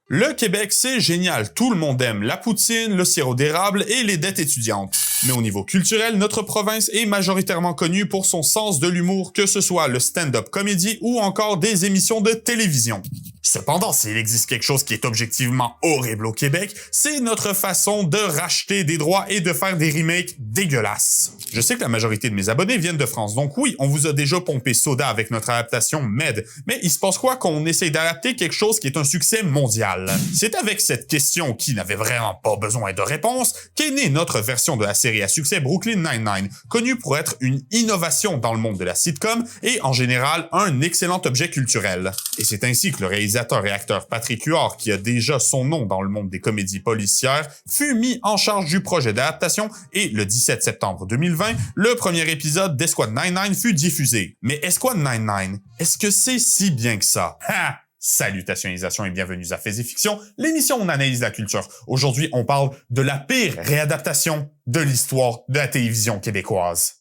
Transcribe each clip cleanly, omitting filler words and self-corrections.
Le Québec, c'est génial, tout le monde aime la poutine, le sirop d'érable et les dettes étudiantes. Mais au niveau culturel, notre province est majoritairement connue pour son sens de l'humour, que ce soit le stand-up comedy ou encore des émissions de télévision. Cependant, s'il existe quelque chose qui est objectivement horrible au Québec, c'est notre façon de racheter des droits et de faire des remakes dégueulasses. Je sais que la majorité de mes abonnés viennent de France, donc oui, on vous a déjà pompé soda avec notre adaptation Med, mais il se passe quoi qu'on essaye d'adapter quelque chose qui est un succès mondial? C'est avec cette question qui n'avait vraiment pas besoin de réponse qu'est née notre version de la série à succès Brooklyn Nine-Nine, connue pour être une innovation dans le monde de la sitcom et en général un excellent objet culturel. Et c'est ainsi que le réalisateur et acteur Patrick Huard, qui a déjà son nom dans le monde des comédies policières, fut mis en charge du projet d'adaptation et le 17 septembre 2020, le premier épisode d'Esquad 99 fut diffusé. Mais Esquad 99, est-ce que c'est si bien que ça? Ha! Salutations et bienvenue à Faits et Fiction, l'émission où on analyse la culture. Aujourd'hui, on parle de la pire réadaptation de l'histoire de la télévision québécoise.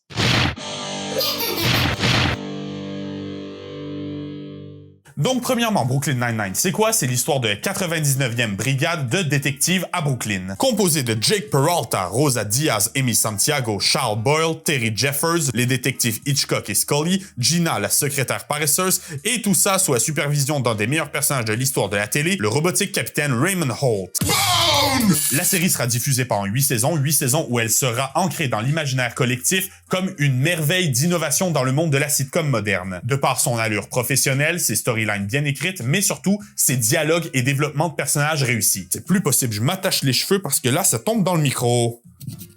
Donc, premièrement, Brooklyn Nine-Nine, c'est quoi? C'est l'histoire de 99e brigade de détectives à Brooklyn. Composée de Jake Peralta, Rosa Diaz, Amy Santiago, Charles Boyle, Terry Jeffers, les détectives Hitchcock et Scully, Gina, la secrétaire paresseuse, et tout ça sous la supervision d'un des meilleurs personnages de l'histoire de la télé, le robotique capitaine Raymond Holt. Boom! La série sera diffusée pendant 8 saisons où elle sera ancrée dans l'imaginaire collectif comme une merveille d'innovation dans le monde de la sitcom moderne. De par son allure professionnelle, ses storylines bien écrites, mais surtout ses dialogues et développement de personnages réussis. C'est plus possible, je m'attache les cheveux parce que là, ça tombe dans le micro.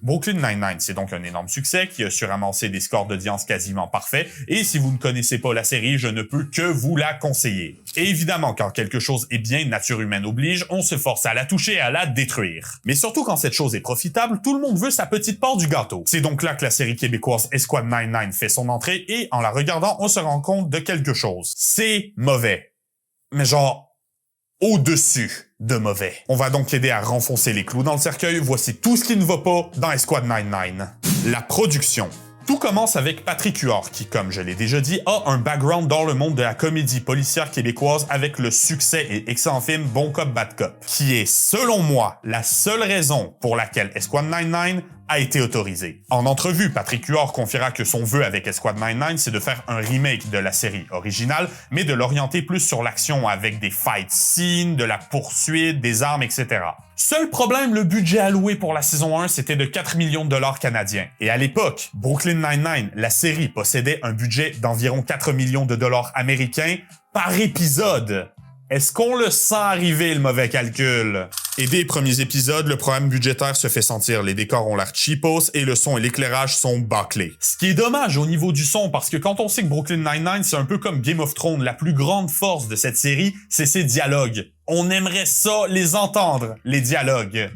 Brooklyn Nine-Nine, c'est donc un énorme succès qui a su ramasser des scores d'audience quasiment parfaits, et si vous ne connaissez pas la série, je ne peux que vous la conseiller. Et évidemment, quand quelque chose est bien, nature humaine oblige, on se force à la toucher et à la détruire. Mais surtout quand cette chose est profitable, tout le monde veut sa petite part du gâteau. C'est donc là que la série québécoise Esquad 99 fait son entrée, et en la regardant, on se rend compte de quelque chose. C'est mauvais. Mais genre, au-dessus de mauvais. On va donc l'aider à renfoncer les clous dans le cercueil. Voici tout ce qui ne va pas dans Esquad 99. La production. Tout commence avec Patrick Huard, qui, comme je l'ai déjà dit, a un background dans le monde de la comédie policière québécoise avec le succès et excellent film Bon Cop, Bad Cop, qui est, selon moi, la seule raison pour laquelle Esquad 99 a été autorisé. En entrevue, Patrick Huard confiera que son vœu avec Esquad 99, c'est de faire un remake de la série originale, mais de l'orienter plus sur l'action avec des fight scenes, de la poursuite, des armes, etc. Seul problème, le budget alloué pour la saison 1, c'était de 4 millions de dollars canadiens. Et à l'époque, Brooklyn Nine-Nine, la série, possédait un budget d'environ 4 millions de dollars américains par épisode. Est-ce qu'on le sent arriver, le mauvais calcul? Et dès les premiers épisodes, le problème budgétaire se fait sentir. Les décors ont l'air cheapos et le son et l'éclairage sont bâclés. Ce qui est dommage au niveau du son, parce que quand on sait que Brooklyn Nine-Nine, c'est un peu comme Game of Thrones, la plus grande force de cette série, c'est ses dialogues. On aimerait ça les entendre, les dialogues.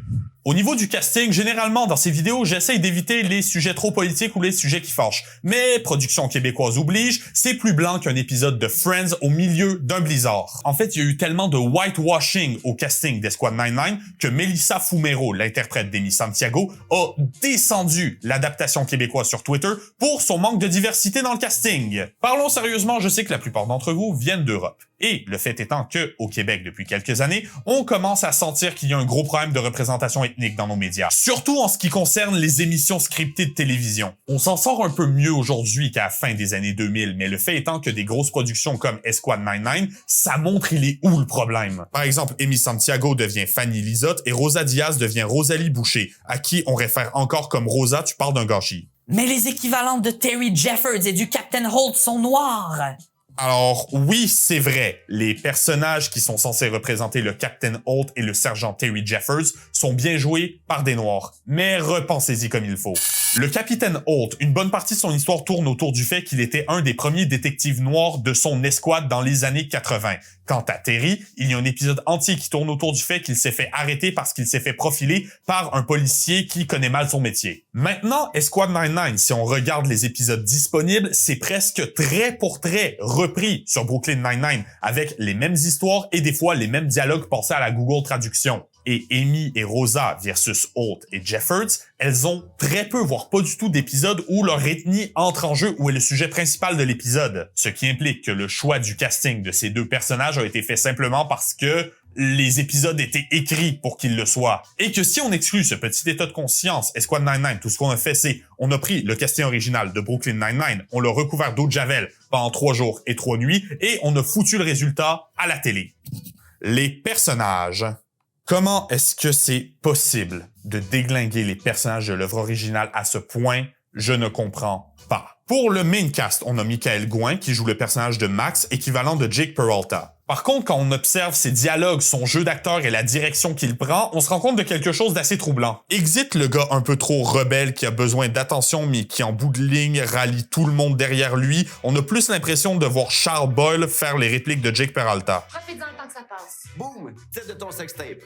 Au niveau du casting, généralement dans ces vidéos, j'essaye d'éviter les sujets trop politiques ou les sujets qui fâchent. Mais production québécoise oblige, c'est plus blanc qu'un épisode de Friends au milieu d'un blizzard. En fait, il y a eu tellement de whitewashing au casting d'Esquad 99 que Melissa Fumero, l'interprète d'Amy Santiago, a descendu l'adaptation québécoise sur Twitter pour son manque de diversité dans le casting. Parlons sérieusement, je sais que la plupart d'entre vous viennent d'Europe. Et le fait étant que, au Québec depuis quelques années, on commence à sentir qu'il y a un gros problème de représentation ethnique dans nos médias. Surtout en ce qui concerne les émissions scriptées de télévision. On s'en sort un peu mieux aujourd'hui qu'à la fin des années 2000, mais le fait étant que des grosses productions comme Esquad 99, ça montre il est où le problème. Par exemple, Amy Santiago devient Fanny Lizotte et Rosa Diaz devient Rosalie Boucher, à qui on réfère encore comme Rosa, tu parles d'un gâchis. Mais les équivalents de Terry Jeffers et du Captain Holt sont noirs. Alors, oui, c'est vrai, les personnages qui sont censés représenter le Captain Holt et le sergent Terry Jeffers sont bien joués par des Noirs. Mais repensez-y comme il faut. Le Capitaine Holt, une bonne partie de son histoire tourne autour du fait qu'il était un des premiers détectives noirs de son escouade dans les années 80. Quant à Terry, il y a un épisode entier qui tourne autour du fait qu'il s'est fait arrêter parce qu'il s'est fait profiler par un policier qui connaît mal son métier. Maintenant, Esquad 99, si on regarde les épisodes disponibles, c'est presque trait pour trait repris sur Brooklyn Nine-Nine, avec les mêmes histoires et des fois les mêmes dialogues passés à la Google Traduction. Et Amy et Rosa versus Holt et Jeffers, elles ont très peu, voire pas du tout d'épisodes où leur ethnie entre en jeu ou est le sujet principal de l'épisode. Ce qui implique que le choix du casting de ces deux personnages a été fait simplement parce que les épisodes étaient écrits pour qu'ils le soient. Et que si on exclut ce petit état de conscience, Esquad 99, tout ce qu'on a fait, c'est on a pris le casting original de Brooklyn Nine-Nine, on l'a recouvert d'eau de javel pendant 3 jours et 3 nuits, et on a foutu le résultat à la télé. Les personnages. Comment est-ce que c'est possible de déglinguer les personnages de l'œuvre originale à ce point? Je ne comprends pas. Pour le main cast, on a Michael Gouin qui joue le personnage de Max, équivalent de Jake Peralta. Par contre, quand on observe ses dialogues, son jeu d'acteur et la direction qu'il prend, on se rend compte de quelque chose d'assez troublant. Exit le gars un peu trop rebelle qui a besoin d'attention mais qui en bout de ligne rallie tout le monde derrière lui. On a plus l'impression de voir Charles Boyle faire les répliques de Jake Peralta. Profite-en le temps que ça passe. Boum! Titre de ton sextape.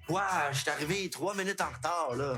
Ouais, je suis arrivé 3 minutes en retard, là.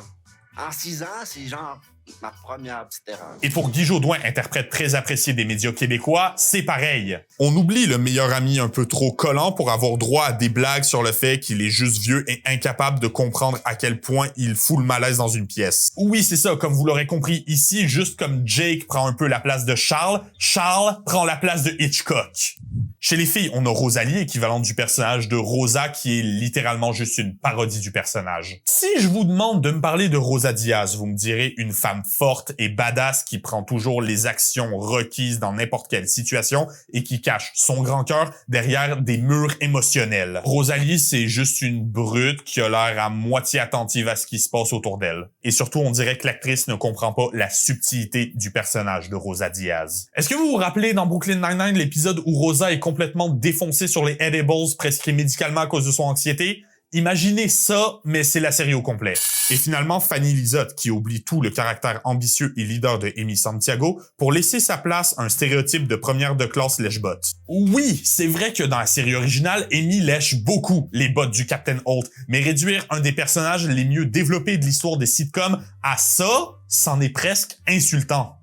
En 6 ans, c'est genre ma première petite erreur. Et pour Guy Jodoin, interprète très apprécié des médias québécois, c'est pareil. On oublie le meilleur ami un peu trop collant pour avoir droit à des blagues sur le fait qu'il est juste vieux et incapable de comprendre à quel point il fout le malaise dans une pièce. Oui, c'est ça, comme vous l'aurez compris ici, juste comme Jake prend un peu la place de Charles, Charles prend la place de Hitchcock. Chez les filles, on a Rosalie, équivalente du personnage de Rosa, qui est littéralement juste une parodie du personnage. Si je vous demande de me parler de Rosa Diaz, vous me direz une femme forte et badass qui prend toujours les actions requises dans n'importe quelle situation et qui cache son grand cœur derrière des murs émotionnels. Rosalie, c'est juste une brute qui a l'air à moitié attentive à ce qui se passe autour d'elle. Et surtout, on dirait que l'actrice ne comprend pas la subtilité du personnage de Rosa Diaz. Est-ce que vous vous rappelez dans Brooklyn Nine-Nine l'épisode où Rosa est complètement défoncée sur les edibles prescrits médicalement à cause de son anxiété? Imaginez ça, mais c'est la série au complet. Et finalement, Fanny Lizotte, qui oublie tout le caractère ambitieux et leader de Amy Santiago pour laisser sa place à un stéréotype de première de classe lèche-botte. Oui, c'est vrai que dans la série originale, Amy lèche beaucoup les bottes du Captain Holt, mais réduire un des personnages les mieux développés de l'histoire des sitcoms à ça, c'en est presque insultant.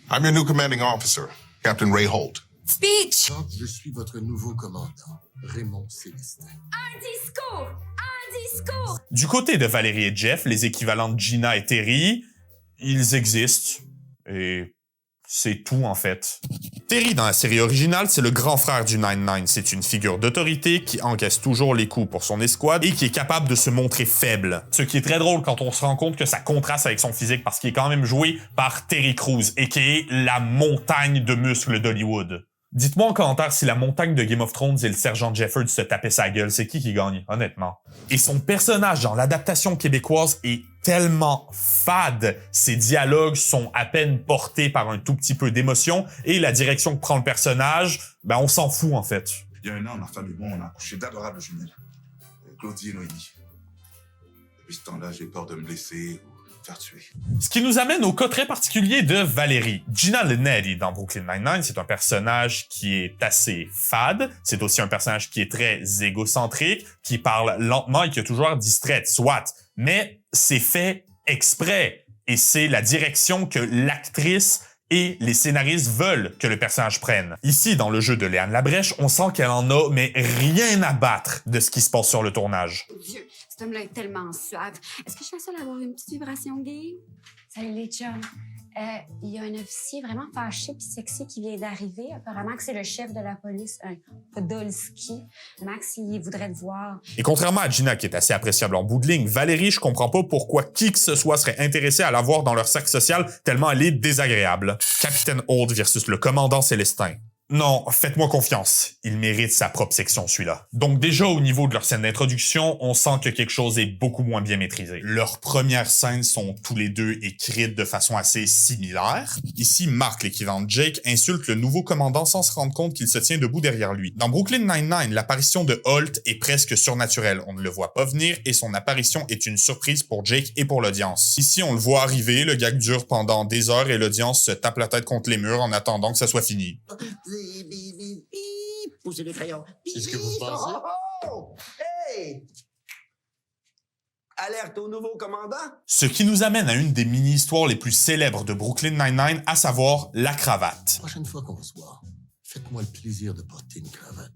I'm your new commanding officer, Captain Ray Holt. Speech! Je suis votre nouveau commandant, Raymond Célestin. Un discours! Un discours! Du côté de Valérie et Jeff, les équivalents de Gina et Terry, ils existent. Et c'est tout, en fait. Terry, dans la série originale, c'est le grand frère du 9-9. C'est une figure d'autorité qui encaisse toujours les coups pour son escouade et qui est capable de se montrer faible. Ce qui est très drôle quand on se rend compte que ça contraste avec son physique parce qu'il est quand même joué par Terry Crews, et qui est la montagne de muscles d'Hollywood. Dites-moi en commentaire si la montagne de Game of Thrones et le sergent Jefford se tapaient sa gueule, c'est qui gagne, honnêtement. Et son personnage dans l'adaptation québécoise est tellement fade. Ses dialogues sont à peine portés par un tout petit peu d'émotion et la direction que prend le personnage, ben on s'en fout en fait. Il y a 1 an, ma femme et moi, on a accouché d'adorables jumelles. Claudie et Noémie. Depuis ce temps-là, j'ai peur de me blesser ou de me faire tuer. Ce qui nous amène au cas très particulier de Valérie. Gina Linetti dans Brooklyn Nine-Nine, c'est un personnage qui est assez fade. C'est aussi un personnage qui est très égocentrique, qui parle lentement et qui a toujours l'air distraite, soit. Mais c'est fait exprès. Et c'est la direction que l'actrice et les scénaristes veulent que le personnage prenne. Ici, dans le jeu de Léane Labrèche, on sent qu'elle en a mais rien à battre de ce qui se passe sur le tournage. Dieu, cet homme-là est tellement suave. Est-ce que je suis la seule à avoir une petite vibration gay? Salut les chums. Il y a un officier vraiment fâché puis sexy qui vient d'arriver. Apparemment que c'est le chef de la police, Podolski. Max, il voudrait te voir. Et contrairement à Gina, qui est assez appréciable en bout de ligne, Valérie, je comprends pas pourquoi qui que ce soit serait intéressé à la voir dans leur cercle social tellement elle est désagréable. Capitaine Holt versus le commandant Célestin. Non, faites-moi confiance. Il mérite sa propre section, celui-là. Donc déjà, au niveau de leur scène d'introduction, on sent que quelque chose est beaucoup moins bien maîtrisé. Leurs premières scènes sont tous les deux écrites de façon assez similaire. Ici, Mark, l'équivalent de Jake, insulte le nouveau commandant sans se rendre compte qu'il se tient debout derrière lui. Dans Brooklyn Nine-Nine, l'apparition de Holt est presque surnaturelle. On ne le voit pas venir et son apparition est une surprise pour Jake et pour l'audience. Ici, on le voit arriver, le gag dure pendant des heures et l'audience se tape la tête contre les murs en attendant que ça soit fini. Poussez les crayons. C'est ce que vous pensez? Oh! Hey! Alerte au nouveau commandant? Ce qui nous amène à une des mini-histoires les plus célèbres de Brooklyn Nine-Nine, à savoir la cravate. La prochaine fois qu'on se voit, faites-moi le plaisir de porter une cravate.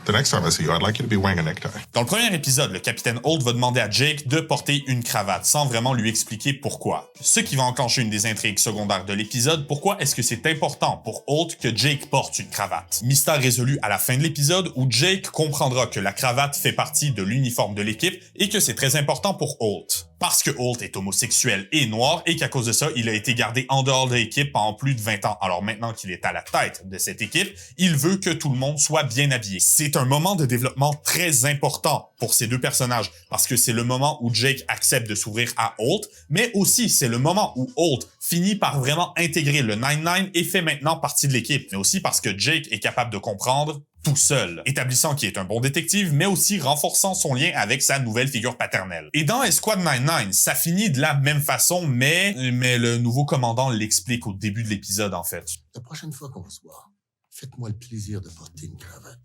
The next time I see you, I'd like you to be wearing a necktie. Dans le premier épisode, le capitaine Holt va demander à Jake de porter une cravate sans vraiment lui expliquer pourquoi. Ce qui va enclencher une des intrigues secondaires de l'épisode, pourquoi est-ce que c'est important pour Holt que Jake porte une cravate? Mystère résolu à la fin de l'épisode où Jake comprendra que la cravate fait partie de l'uniforme de l'équipe et que c'est très important pour Holt. Parce que Holt est homosexuel et noir et qu'à cause de ça, il a été gardé en dehors de l'équipe pendant plus de 20 ans. Alors maintenant qu'il est à la tête de cette équipe, il veut que tout le monde soit bien habillé. C'est un moment de développement très important pour ces deux personnages parce que c'est le moment où Jake accepte de s'ouvrir à Holt, mais aussi c'est le moment où Holt finit par vraiment intégrer le 9-9 et fait maintenant partie de l'équipe, mais aussi parce que Jake est capable de comprendre tout seul, établissant qu'il est un bon détective, mais aussi renforçant son lien avec sa nouvelle figure paternelle. Et dans Escouade 99, ça finit de la même façon, mais le nouveau commandant l'explique au début de l'épisode, en fait. La prochaine fois qu'on se voit, faites-moi le plaisir de porter une cravate.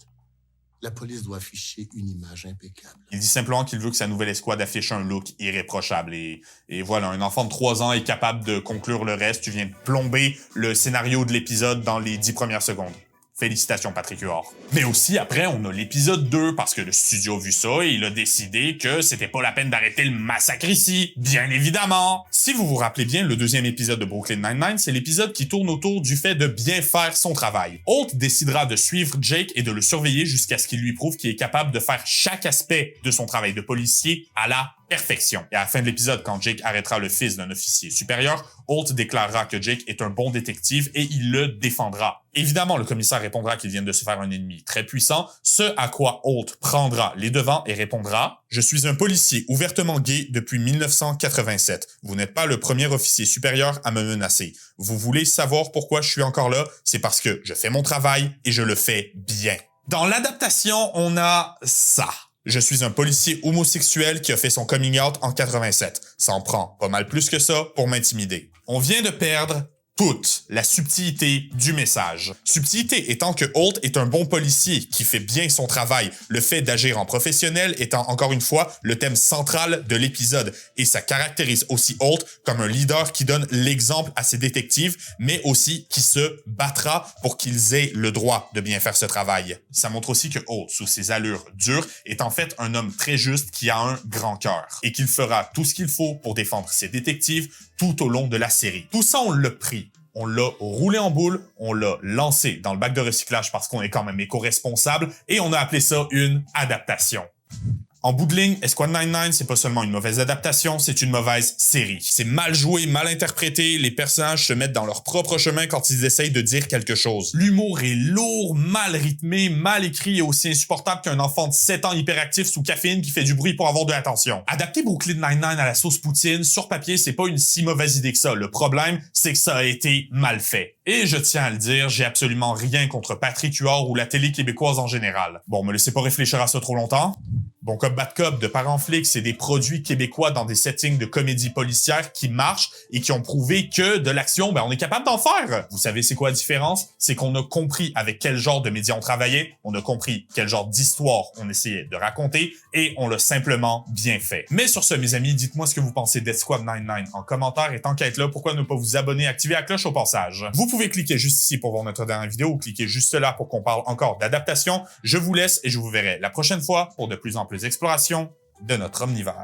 La police doit afficher une image impeccable. Il dit simplement qu'il veut que sa nouvelle escouade affiche un look irréprochable. Et voilà, un enfant de 3 ans est capable de conclure le reste. Tu viens de plomber le scénario de l'épisode dans les 10 premières secondes. Félicitations, Patrick Huard. Mais aussi, après, on a l'épisode 2, parce que le studio a vu ça et il a décidé que c'était pas la peine d'arrêter le massacre ici. Bien évidemment! Si vous vous rappelez bien, le deuxième épisode de Brooklyn Nine-Nine, c'est l'épisode qui tourne autour du fait de bien faire son travail. Holt décidera de suivre Jake et de le surveiller jusqu'à ce qu'il lui prouve qu'il est capable de faire chaque aspect de son travail de policier à la perfection. Et à la fin de l'épisode, quand Jake arrêtera le fils d'un officier supérieur, Holt déclarera que Jake est un bon détective et il le défendra. Évidemment, le commissaire répondra qu'il vient de se faire un ennemi très puissant, ce à quoi Holt prendra les devants et répondra « Je suis un policier ouvertement gay depuis 1987. Vous n'êtes pas le premier officier supérieur à me menacer. Vous voulez savoir pourquoi je suis encore là? C'est parce que je fais mon travail et je le fais bien. » Dans l'adaptation, on a ça. Je suis un policier homosexuel qui a fait son coming out en 87. Ça en prend pas mal plus que ça pour m'intimider. On vient de perdre toute la subtilité du message. Subtilité étant que Holt est un bon policier qui fait bien son travail, le fait d'agir en professionnel étant encore une fois le thème central de l'épisode. Et ça caractérise aussi Holt comme un leader qui donne l'exemple à ses détectives, mais aussi qui se battra pour qu'ils aient le droit de bien faire ce travail. Ça montre aussi que Holt, sous ses allures dures, est en fait un homme très juste qui a un grand cœur et qu'il fera tout ce qu'il faut pour défendre ses détectives tout au long de la série. Tout ça, on l'a pris. On l'a roulé en boule, on l'a lancé dans le bac de recyclage parce qu'on est quand même éco-responsable et on a appelé ça une adaptation. En bout de ligne, Escouade 99, c'est pas seulement une mauvaise adaptation, c'est une mauvaise série. C'est mal joué, mal interprété, les personnages se mettent dans leur propre chemin quand ils essayent de dire quelque chose. L'humour est lourd, mal rythmé, mal écrit et aussi insupportable qu'un enfant de 7 ans hyperactif sous caféine qui fait du bruit pour avoir de l'attention. Adapter Brooklyn Nine-Nine à la sauce poutine, sur papier, c'est pas une si mauvaise idée que ça. Le problème, c'est que ça a été mal fait. Et je tiens à le dire, j'ai absolument rien contre Patrick Huard ou la télé québécoise en général. Bon, me laissez pas réfléchir à ça trop longtemps. Bon Cop Bad Cop de Parents Flics, c'est des produits québécois dans des settings de comédie policière qui marchent et qui ont prouvé que de l'action, on est capable d'en faire. Vous savez c'est quoi la différence? C'est qu'on a compris avec quel genre de médias on travaillait, on a compris quel genre d'histoire on essayait de raconter et on l'a simplement bien fait. Mais sur ce, mes amis, dites-moi ce que vous pensez d'Escouade 99 en commentaire et tant qu'à être là, pourquoi ne pas vous abonner et activer la cloche au passage? Vous pouvez cliquer juste ici pour voir notre dernière vidéo ou cliquer juste là pour qu'on parle encore d'adaptation. Je vous laisse et je vous verrai la prochaine fois pour de plus en plus exploration de notre omnivore.